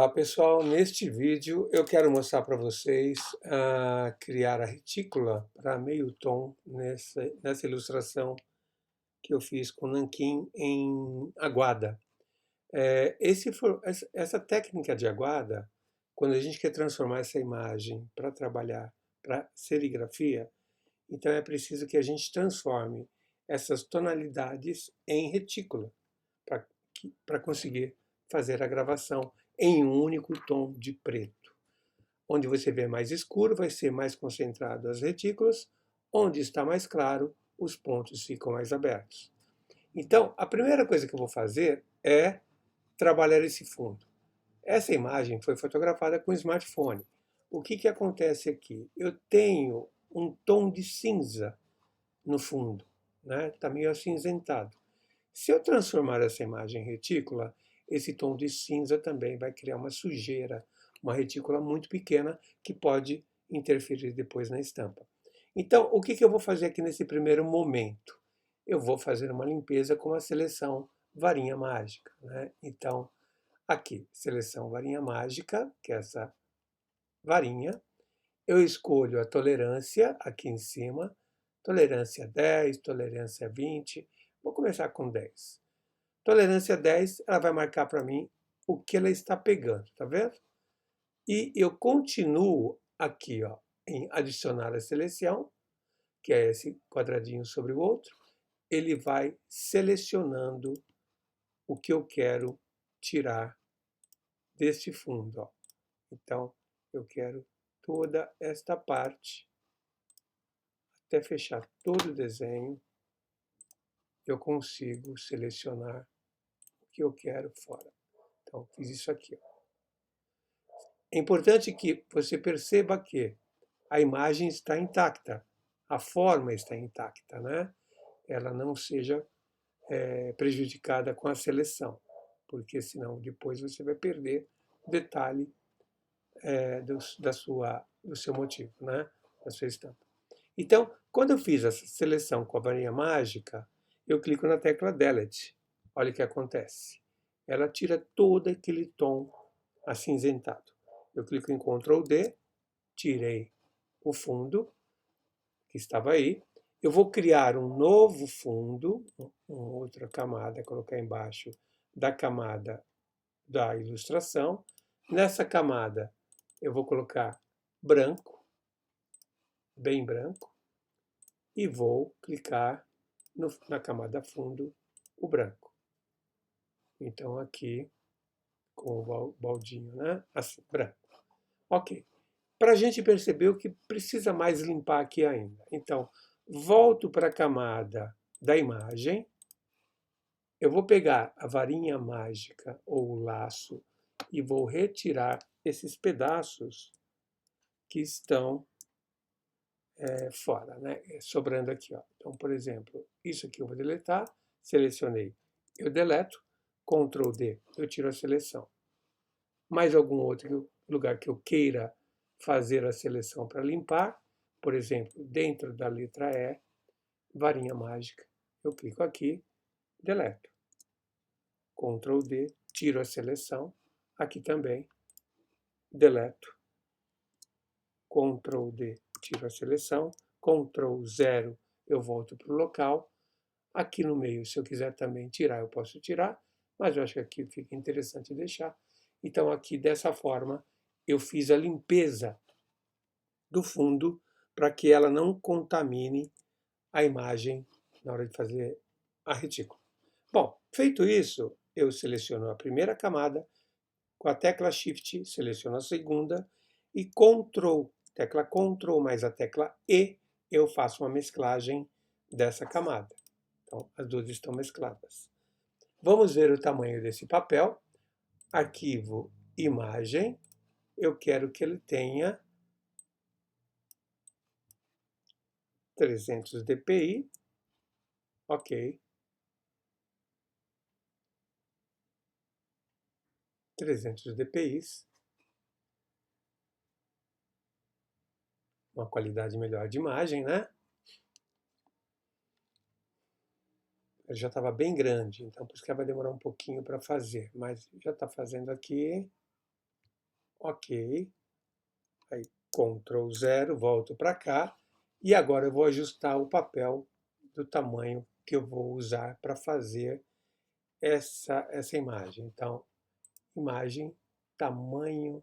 Olá pessoal, neste vídeo eu quero mostrar para vocês criar a retícula para meio tom nessa ilustração que eu fiz com nanquim em aguada. Essa técnica de aguada, quando a gente quer transformar essa imagem para trabalhar para serigrafia, então é preciso que a gente transforme essas tonalidades em retícula para conseguir fazer a gravação em um único tom de preto. Onde você vê mais escuro, vai ser mais concentrado as retículas, onde está mais claro, os pontos ficam mais abertos. Então, a primeira coisa que eu vou fazer é trabalhar esse fundo. Essa imagem foi fotografada com smartphone. O que acontece aqui? Eu tenho um tom de cinza no fundo, né? Está meio acinzentado. Se eu transformar essa imagem em retícula, esse tom de cinza também vai criar uma sujeira, uma retícula muito pequena que pode interferir depois na estampa. Então, o que eu vou fazer aqui nesse primeiro momento? Eu vou fazer uma limpeza com a seleção varinha mágica, né? Então, aqui, seleção varinha mágica, que é essa varinha. Eu escolho a tolerância aqui em cima, tolerância 10, tolerância 20. Vou começar com 10. Tolerância 10, ela vai marcar para mim o que ela está pegando, tá vendo? E eu continuo aqui, ó, em adicionar a seleção, que é esse quadradinho sobre o outro. Ele vai selecionando o que eu quero tirar deste fundo, ó. Então, eu quero toda esta parte, até fechar todo o desenho, eu consigo selecionar o que eu quero fora. Então, fiz isso aqui, ó. É importante que você perceba que a imagem está intacta, a forma está intacta, né? Ela não seja prejudicada com a seleção, porque senão depois você vai perder o detalhe do seu motivo, né? Da sua estampa. Então, quando eu fiz essa seleção com a varinha mágica, eu clico na tecla Delete. Olha o que acontece. Ela tira todo aquele tom acinzentado. Eu clico em Ctrl D, tirei o fundo que estava aí. Eu vou criar um novo fundo, uma outra camada, colocar embaixo da camada da ilustração. Nessa camada eu vou colocar branco, bem branco, e vou clicar na camada fundo, o branco. Então aqui, com o baldinho, né? Assim, branco. Ok. Para a gente perceber o que precisa mais limpar aqui ainda. Então, volto para a camada da imagem. Eu vou pegar a varinha mágica ou o laço e vou retirar esses pedaços que estão fora, né? Sobrando aqui, ó. Então, por exemplo, isso aqui eu vou deletar, selecionei, eu deleto, Ctrl D, eu tiro a seleção. Mais algum outro lugar que eu queira fazer a seleção para limpar, por exemplo, dentro da letra E, varinha mágica, eu clico aqui, deleto. Ctrl D, tiro a seleção, aqui também, deleto. Ctrl D, tiro a seleção, Ctrl 0, eu volto para o local. Aqui no meio, se eu quiser também tirar, eu posso tirar, mas eu acho que aqui fica interessante deixar. Então, aqui, dessa forma, eu fiz a limpeza do fundo para que ela não contamine a imagem na hora de fazer a retícula. Bom, feito isso, eu seleciono a primeira camada, com a tecla Shift, seleciono a segunda, e tecla Ctrl mais a tecla E, eu faço uma mesclagem dessa camada. Então, as duas estão mescladas. Vamos ver o tamanho desse papel. Arquivo, imagem. Eu quero que ele tenha 300 dpi. Ok. 300 dpi. Uma qualidade melhor de imagem, né? Ele já estava bem grande, então por isso que vai demorar um pouquinho para fazer, mas já está fazendo aqui. ok, aí Ctrl 0, volto para cá, e agora eu vou ajustar o papel do tamanho que eu vou usar para fazer essa imagem. Então, imagem, tamanho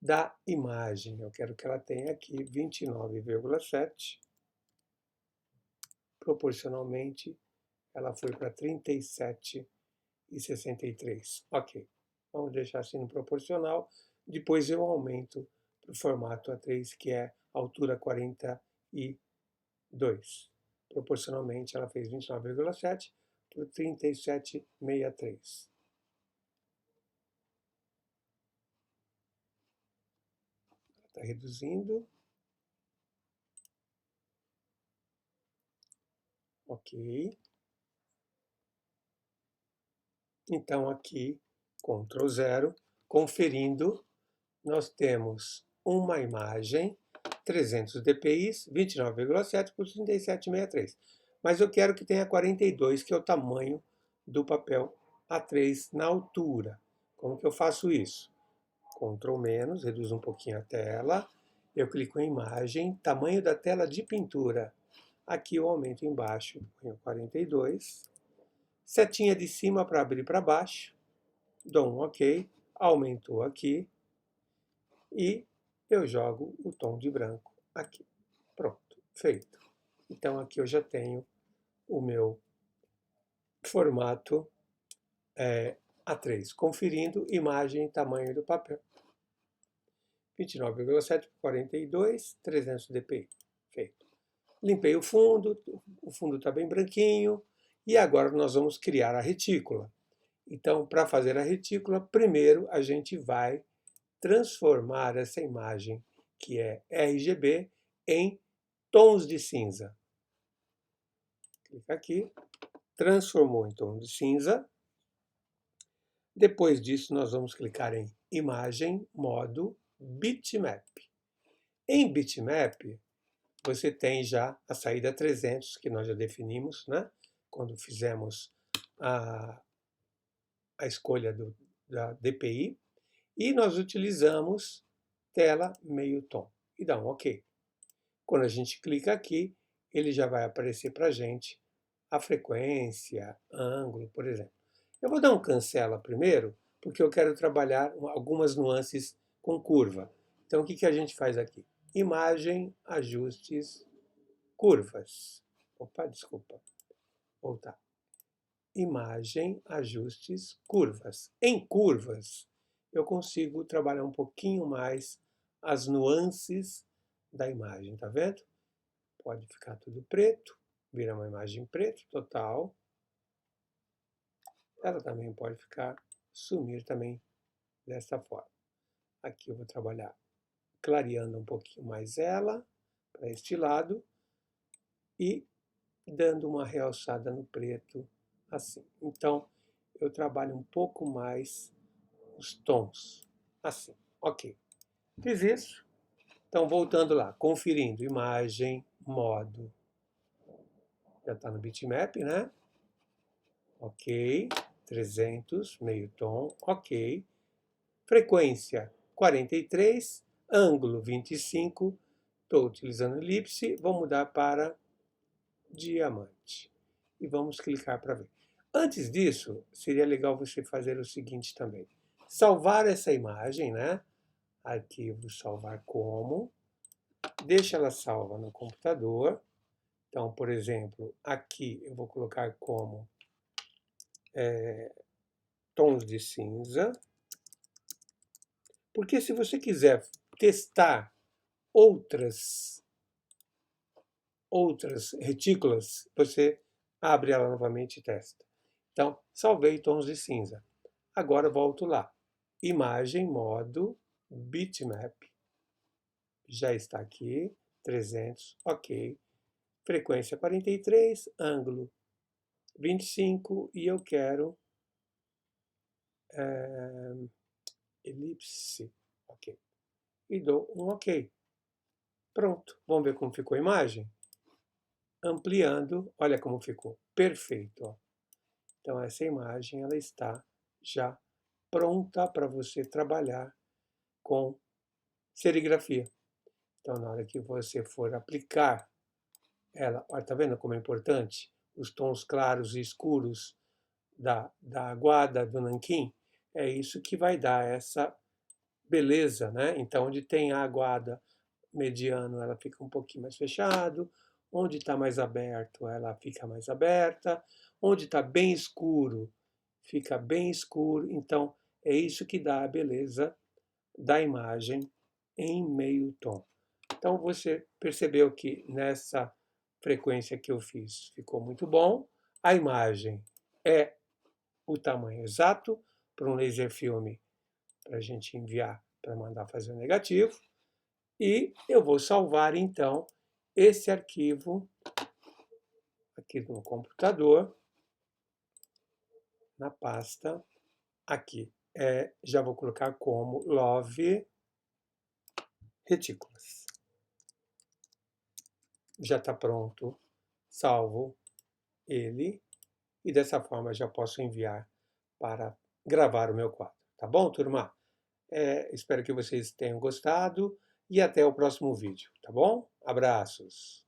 da imagem. Eu quero que ela tenha aqui 29,7. Proporcionalmente, ela foi para 37,63. Ok. Vamos deixar assim no proporcional. Depois eu aumento para o formato A3, que é altura 42. Proporcionalmente, ela fez 29,7 por 37,63. Está reduzindo. Ok. Então, aqui, Ctrl 0, conferindo, nós temos uma imagem, 300 dpi, 29,7 por 37,63. Mas eu quero que tenha 42, que é o tamanho do papel A3 na altura. Como que eu faço isso? Ctrl menos, reduzo um pouquinho a tela. Eu clico em imagem, tamanho da tela de pintura. Aqui eu aumento embaixo, ponho 42. Setinha de cima para abrir para baixo. Dou um OK. Aumentou aqui. E eu jogo o tom de branco aqui. Pronto, feito. Então aqui eu já tenho o meu formato A3, conferindo imagem e tamanho do papel. 29,7 por 42, 300 dpi. Feito. Limpei o fundo está bem branquinho, e agora nós vamos criar a retícula. Então, para fazer a retícula, primeiro a gente vai transformar essa imagem, que é RGB, em tons de cinza. Clica aqui, transformou em tom de cinza. Depois disso, nós vamos clicar em Imagem, Modo, Bitmap. Em Bitmap, você tem já a saída 300, que nós já definimos, né? Quando fizemos a escolha da DPI. E nós utilizamos tela meio tom. E dá um OK. Quando a gente clica aqui, ele já vai aparecer para a gente a frequência, ângulo, por exemplo. Eu vou dar um cancela primeiro, porque eu quero trabalhar algumas nuances com curva. Então, o que a gente faz aqui? Imagem, ajustes, curvas. Opa, desculpa. Voltar. Imagem, ajustes, curvas. Em curvas, eu consigo trabalhar um pouquinho mais as nuances da imagem, tá vendo? Pode ficar tudo preto, vira uma imagem preto total. Ela também pode sumir também dessa forma. Aqui eu vou trabalhar clareando um pouquinho mais ela, para este lado, e dando uma realçada no preto, assim. Então, eu trabalho um pouco mais os tons, assim. Ok. Fiz isso. Então, voltando lá, conferindo imagem, modo. Já está no bitmap, né? Ok. 300, meio tom. Ok. Frequência 43, ângulo 25. Estou utilizando elipse. Vou mudar para diamante. E vamos clicar para ver. Antes disso, seria legal você fazer o seguinte também. Salvar essa imagem, né? Arquivo, salvar como. Deixa ela salva no computador. Então, por exemplo, aqui eu vou colocar como tons de cinza. Porque se você quiser testar outras retículas, você abre ela novamente e testa. Então, salvei tons de cinza. Agora volto lá. Imagem, modo, bitmap. Já está aqui. 300, ok. Frequência 43, ângulo 25, e eu quero elipse. Ok. E dou um ok. Pronto. Vamos ver como ficou a imagem? Ampliando, olha como ficou. Perfeito. Ó. Então, essa imagem ela está já pronta para você trabalhar com serigrafia. Então, na hora que você for aplicar ela, olha, tá vendo como é importante? Os tons claros e escuros da aguada, do nanquim, é isso que vai dar essa beleza, né? Então, onde tem a aguada mediano, ela fica um pouquinho mais fechado, onde está mais aberto, ela fica mais aberta, onde está bem escuro, fica bem escuro. Então, é isso que dá a beleza da imagem em meio tom. Então, você percebeu que nessa frequência que eu fiz ficou muito bom. A imagem é o tamanho exato para um laser filme para a gente enviar para mandar fazer o negativo. E eu vou salvar então esse arquivo aqui no computador, na pasta aqui. Já vou colocar como Love Retículas. Já está pronto, salvo ele, e dessa forma já posso enviar para gravar o meu quadro. Tá bom, turma? Espero que vocês tenham gostado e até o próximo vídeo, tá bom? Abraços!